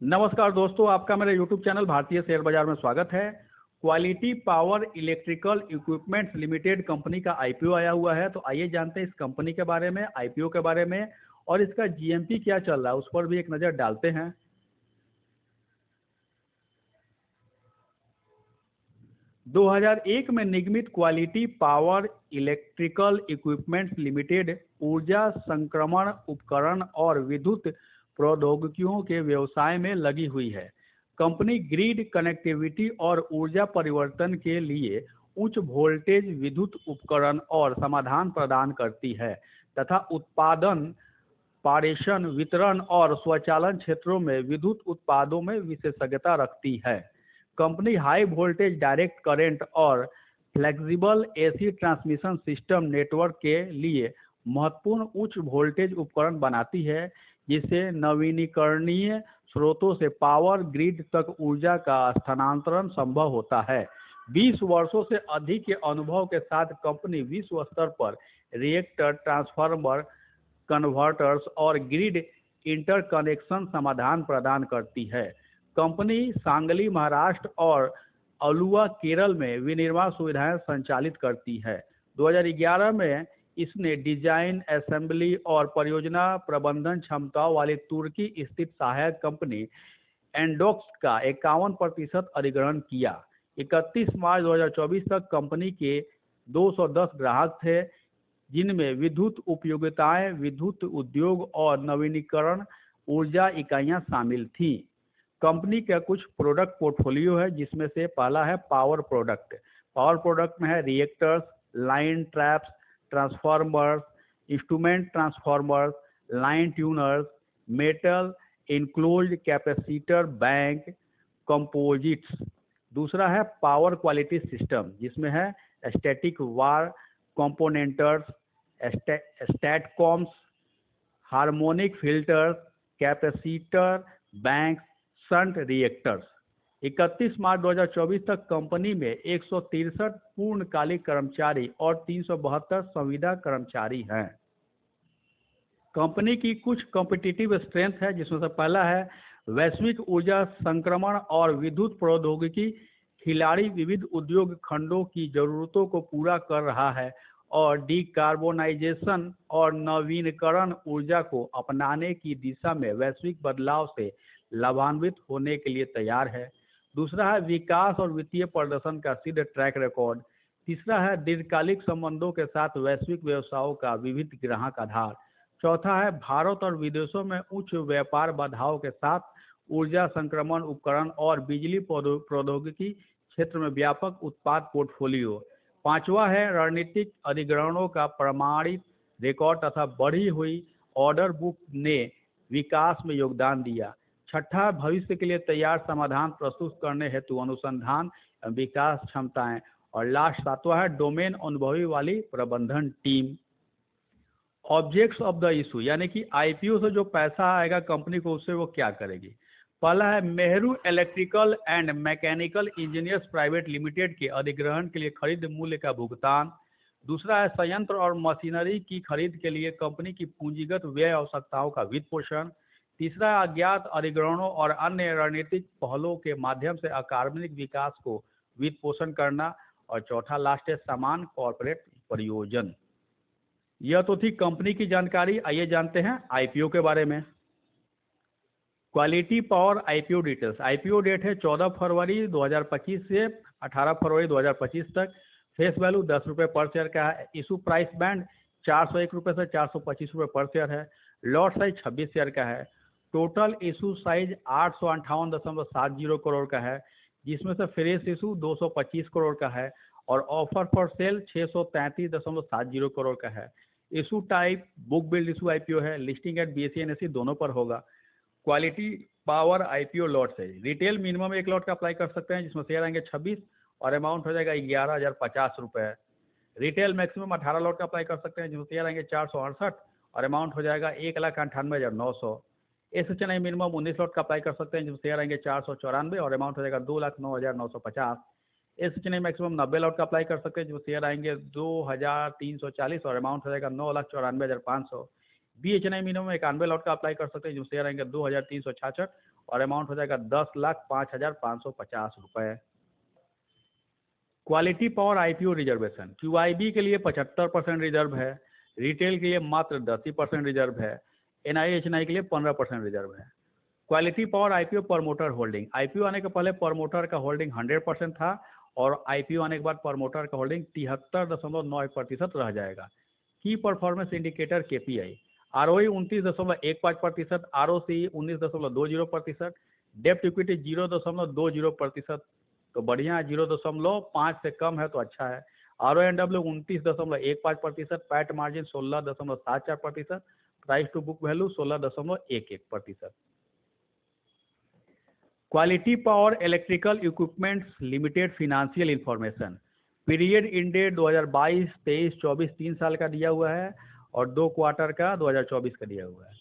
नमस्कार दोस्तों, आपका मेरे YouTube चैनल भारतीय शेयर बाजार में स्वागत है। Quality power electrical equipments limited company का आईपीओ आया हुआ है। तो आइए जानते हैं इस कंपनी के बारे में, आईपीओ के बारे में और इसका जीएमपी क्या चल रहा है उस पर भी एक नज़र डालते हैं। 2001 में निर्मित quality power electrical equipments limited ऊर्जा संक्रमण उपकरण और विद्युत प्रौद्योगिकियों के व्यवसाय में लगी हुई है। कंपनी ग्रिड कनेक्टिविटी और ऊर्जा परिवर्तन के लिए उच्च वोल्टेज विद्युत उपकरण और समाधान प्रदान करती है तथा उत्पादन, पारेषण, वितरण और स्वचालन क्षेत्रों में विद्युत उत्पादों में विशेषज्ञता रखती है। Company high voltage direct current और flexible AC transmission system network के लिए महत्वपूर्ण उच्च वोल्टेज उपकरण बनाती है, जिससे नवीनीकरणीय स्रोतों से पावर ग्रिड तक ऊर्जा का स्थानांतरण संभव होता है। 20 वर्षों से अधिक के अनुभव के साथ कंपनी विश्व स्तर पर रिएक्टर, ट्रांसफार्मर, कन्वर्टर्स और ग्रिड इंटरकनेक्शन समाधान प्रदान करती है। कंपनी सांगली महाराष्ट्र और अलुवा केरल में विनिर्माण सुविधाएं संचालित करती है। 2011 में इसने डिजाइन, असेंबली और परियोजना प्रबंधन क्षमताओं वाली तुर्की स्थित सहायक कंपनी एंडोक्स का 51% अधिग्रहण किया। 31 मार्च 2024 तक कंपनी के 210 ग्राहक थे, जिनमें विद्युत उपयोगिताएं, विद्युत उद्योग और नवीनीकरण ऊर्जा इकाइयां शामिल थीं। कंपनी का कुछ प्रोडक्ट पोर्टफोलियो है, जिसमें से पहला है पावर प्रोडक्ट। पावर प्रोडक्ट में है reactors, line traps, transformers, instrument transformers, line tuners, metal enclosed capacitor bank, composites. दूसरा है पावर क्वालिटी सिस्टम, जिसमें है static var compensators, statcoms, harmonic filters, capacitor bank, shunt reactors. 31 March 2024 तक company में 163 पूर्णकालिक कर्मचारी और 372 संविदा कर्मचारी हैं। कंपनी की कुछ कॉम्पिटिटिव स्ट्रेंथ है, जिसमें से पहला है वैश्विक ऊर्जा संक्रमण और विद्युत प्रौद्योगिकी खिलाड़ी विविध उद्योग खंडों की जरूरतों को पूरा कर रहा है और डिकार्बोनाइजेशन और नवीनकरण ऊर्जा को अपनाने की दिशा में वैश्विक बदलाव से लाभान्वित होने के लिए तैयार है। दूसरा है विकास और वित्तीय प्रदर्शन का सिद्ध ट्रैक रिकॉर्ड। तीसरा है दीर्घकालिक संबंधों के साथ वैश्विक व्यवसायों का विविध ग्राहक आधार। चौथा है भारत और विदेशों में उच्च व्यापार बाधाओं के साथ ऊर्जा संक्रमण उपकरण और बिजली प्रौद्योगिकी क्षेत्र में व्यापक उत्पाद पोर्टफोलियो। पांचवा है रणनीतिक अधिग्रहणों का प्रमाणित रिकॉर्ड तथा बढ़ी हुई ऑर्डर बुक ने विकास में योगदान दिया। छठा, भविष्य के लिए तैयार समाधान प्रस्तुत करने हेतु अनुसंधान एवं विकास क्षमताएं। और लास्ट सातवां है डोमेन अनुभवी वाली प्रबंधन team. Objects of the issue, यानी कि आईपीओ से जो पैसा आएगा कंपनी को, उससे वो क्या करेगी। पहला है Mehru electrical and mechanical engineers private limited के अधिग्रहण के लिए खरीद मूल्य का भुगतान। दूसरा है संयंत्र और मशीनरी की खरीद के लिए कंपनी की पूंजीगत व्यय आवश्यकताओं का वित्त पोषण। तीसरा है अज्ञात अधिग्रहणों और अन्य रणनीतिक पहलों के माध्यम से अकार्बनिक विकास को वित्त पोषण करना। और चौथा लास्ट है समान कॉर्पोरेट प्रयोजन। यह तो थी कंपनी की जानकारी। आइए जानते हैं आईपीओ के बारे में। Quality power IPO details. IPO date है 14 फरवरी 2025 से 18 फरवरी 2025 तक। फेस वैल्यू 10 रुपये पर शेयर का है। इशू प्राइस बैंड 401 रुपये से 425 रुपये पर शेयर है। लॉट साइज 26 शेयर का है। टोटल इशू साइज 858.70 करोड़ का है, जिसमें से फ्रेश इशू 225 करोड़ का है और ऑफर फॉर सेल 633.70 करोड़ का है। Issue type book build issue IPO है। लिस्टिंग एट बीएसई एनएसई दोनों पर होगा। क्वालिटी पावर आईपीओ लॉट से रिटेल मिनिमम 1 लॉट का अप्लाई कर सकते हैं, जिसमें शेयर आएंगे 26 और अमाउंट हो जाएगा 11,050 रुपये। रिटेल मैक्सिमम 18 लॉट का अप्लाई कर सकते हैं, जिसमें शेयर आएंगे 468 और अमाउंट हो जाएगा 1,98,900। एसएचएनआई मिनिमम 19 लॉट का अप्लाई कर सकते हैं, जिसमें शेयर आएंगे 494 और अमाउंट हो जाएगा 2,09,950। एसएचएनआई मैक्सिमम 90 लॉट का अप्लाई कर सकते हैं, जिसमें शेयर आएंगे 2,340 और अमाउंट हो जाएगा 9,94,500। बीएचएनआई मिनिमम 91 लॉट का अप्लाई कर सकते हैं, जो शेयर आएंगे 2,366 और अमाउंट हो जाएगा 10,05,550 रुपये। Quality power IPO reservation, QIB के लिए 75% रिजर्व है, रिटेल के लिए मात्र 10% रिजर्व है, एनआईएचएनआई के लिए 15% रिजर्व है। Quality power IPO promoter holding, IPO आने के पहले प्रमोटर का होल्डिंग 100% था और आईपीओ आने के बाद प्रमोटर का होल्डिंग 73.91% रह जाएगा। की performance indicator KPI, ROE 29.15%, ROC 19.20%, डेप्ट इक्विटी 0.20%, तो बढ़िया है, 0.5 से कम है तो अच्छा है। RONW 29.15%, PAT margin 16.74%, price to book value 16.11%। Quality power electrical equipments limited financial information, period in date 2022, 23, 24 3 साल का दिया हुआ है और 2 क्वार्टर का 2024 का दिया हुआ है।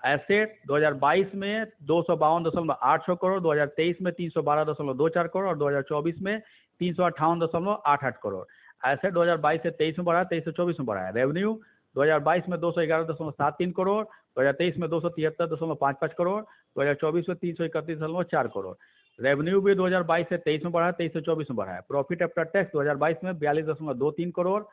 एसेट 2022 में 252.8 करोड़, 2023 में 312.24 करोड़ और 2024 में 358.88 करोड़। एसेट 2022 से 23 में बढ़ा, 23 से 24 में बढ़ा है। रेवेन्यू 2022 में 211.73 करोड़, 2023 में 273.55 करोड़, 2024 में 331.4 करोड़। रेवेन्यू भी 2022 से 23 में बढ़ा, 23 से 24 में बढ़ा है। प्रॉफिट आफ्टर टैक्स 2022 में 42.23 करोड़,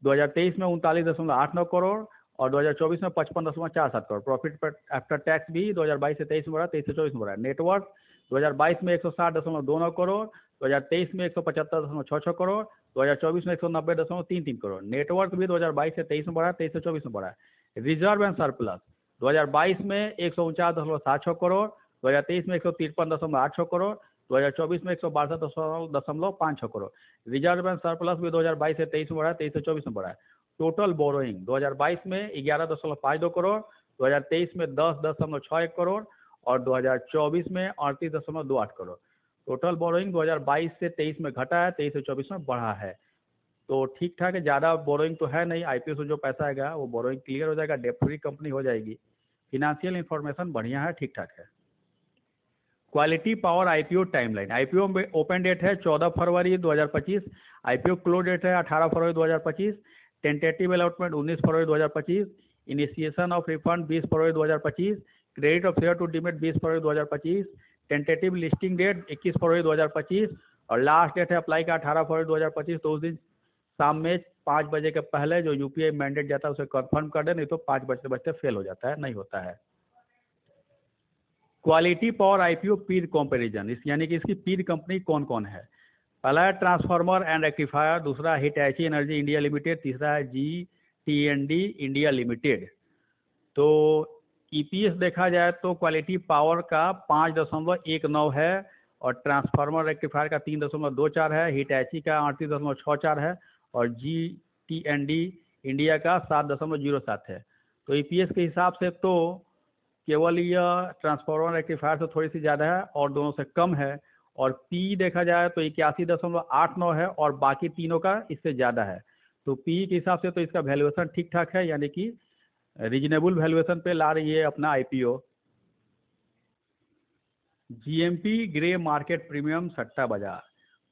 2023 में 39.89 करोड़ और 2024 में 55.47 करोड़। प्रॉफिट आफ्टर टैक्स भी 2022 से 23 में बढ़ा, 23 से 24 में बढ़ा है। नेटवर्थ 2022 में 160.29 करोड़, 2023 में 175.66 करोड़, 2024 में 190.33 करोड़। नेटवर्थ भी 2022 से 23 में बढ़ा, 23 से 24 में बढ़ा है। रिजर्व एंड सरप्लस 2022 में 149.76 करोड़, 2023 में 153.86 करोड़, 2024 में 162.56 करोड़। रिजर्व एंड सरप्लस भी 2022 से 23 में बढ़ा, 23 से 24 में बढ़ा है। टोटल बोरोइंग 2022 में 11.52 करोड़, 2023 में 10.61 करोड़ और 2024 में 38.28 करोड़। टोटल बोरोइंग 2022 से 23 में घटा है, 23 से 24 में बढ़ा है। तो ठीक ठाक है, ज़्यादा बोरोइंग तो है नहीं। आईपीओ से जो पैसा आएगा वो बोरोइंग क्लियर हो जाएगा, डेप्ट फ्री कंपनी हो जाएगी। फिनेंशियल इंफॉर्मेशन बढ़िया है, ठीक ठाक है। Quality power IPO timeline, IPO में ओपन डेट है 14 फरवरी 2025, आईपीओ क्लोज डेट है 18 फरवरी 2025, टेंटेटिव अलॉटमेंट 19 फरवरी 2025, इनिशिएशन ऑफ रिफंड 20 फरवरी 2025, credit of share to demat 20 फरवरी 2025, टेंटेटिव लिस्टिंग डेट 21 फरवरी 2025 और लास्ट डेट है अप्लाई का 18 फरवरी 2025। तो उस दिन शाम में 5 बजे के पहले जो यूपीआई मैंडेट जाता है उसे कंफर्म कर दे, नहीं तो 5 बजते बजते फेल हो जाता है, नहीं होता है। क्वालिटी पावर आईपीओ पीर कंपैरिजन, इस यानी कि इसकी पीर कंपनी कौन कौन है। पहला है ट्रांसफार्मर एंड रेक्टिफायर, दूसरा हिटैची एनर्जी इंडिया लिमिटेड, तीसरा है जीटीएनडी इंडिया लिमिटेड। तो ईपीएस देखा जाए तो क्वालिटी पावर का 5.19 है और ट्रांसफार्मर रेक्टिफायर का 3.24 है, हिटैची का 38.64 है और जीटीएनडी इंडिया का 7.07 है। तो ईपीएस के हिसाब से तो केवल यह ट्रांसफार्मर रेक्टिफायर से थोड़ी सी ज़्यादा है और दोनों से कम है। और पी देखा जाए तो 81.89 है और बाकी तीनों का इससे ज़्यादा है। तो पी के हिसाब से तो इसका वैल्यूएशन ठीक ठाक है, यानी कि रीजनेबल वैल्यूएशन पे ला रही है अपना IPO. GMP grey market premium सट्टा बाजार,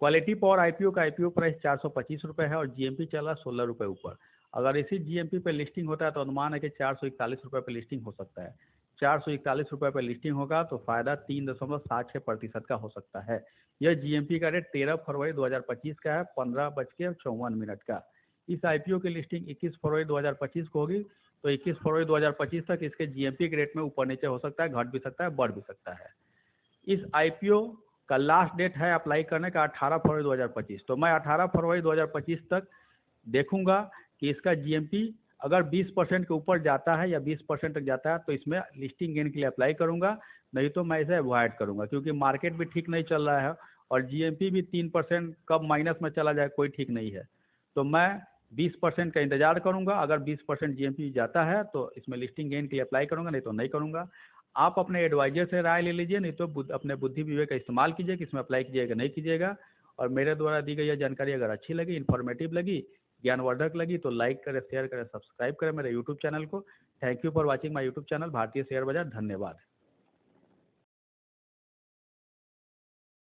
क्वालिटी पावर आईपीओ का आईपीओ प्राइस 425 रुपये है और जीएमपी चला 16 रुपये ऊपर। अगर इसी जीएमपी पे लिस्टिंग होता है तो अनुमान है कि 441 रुपये पे लिस्टिंग हो सकता है। 441 रुपये पर लिस्टिंग होगा तो फायदा 3.76% का हो सकता है। यह जीएमपी का रेट 13 फरवरी 2025 का है, 15:54 का। इस आईपीओ की लिस्टिंग 21 फरवरी 2025 को होगी, तो 21 फरवरी 2025 तक इसके जीएमपी के रेट में ऊपर नीचे हो सकता है, घट भी सकता है, बढ़ भी सकता है। इस आईपीओ का लास्ट डेट है अप्लाई करने का 18 फरवरी 2025। तो मैं 18 फरवरी 2025 तक देखूंगा कि इसका जीएमपी अगर 20% के ऊपर जाता है या 20% तक जाता है तो इसमें लिस्टिंग गेन के लिए अप्लाई करूंगा, नहीं तो मैं इसे अवॉइड करूंगा, क्योंकि मार्केट भी ठीक नहीं चल रहा है और जीएमपी भी 3% कब माइनस में चला जाए कोई ठीक नहीं है। तो मैं 20% का इंतजार करूंगा, अगर 20% जीएमपी जाता है तो इसमें लिस्टिंग गेन के लिए अप्लाई करूंगा, नहीं तो नहीं करूंगा। आप अपने एडवाइजर से राय ले लीजिए, नहीं तो अपने बुद्धि विवेक का इस्तेमाल कीजिए कि इसमें अप्लाई कीजिएगा नहीं कीजिएगा। और मेरे द्वारा दी गई यह जानकारी अगर अच्छी लगी, इन्फॉर्मेटिव लगी, ज्ञानवर्धक लगी तो लाइक करें, शेयर करें, सब्सक्राइब करें मेरे यूट्यूब चैनल को। Thank you for watching my YouTube channel भारतीय शेयर बाजार। धन्यवाद।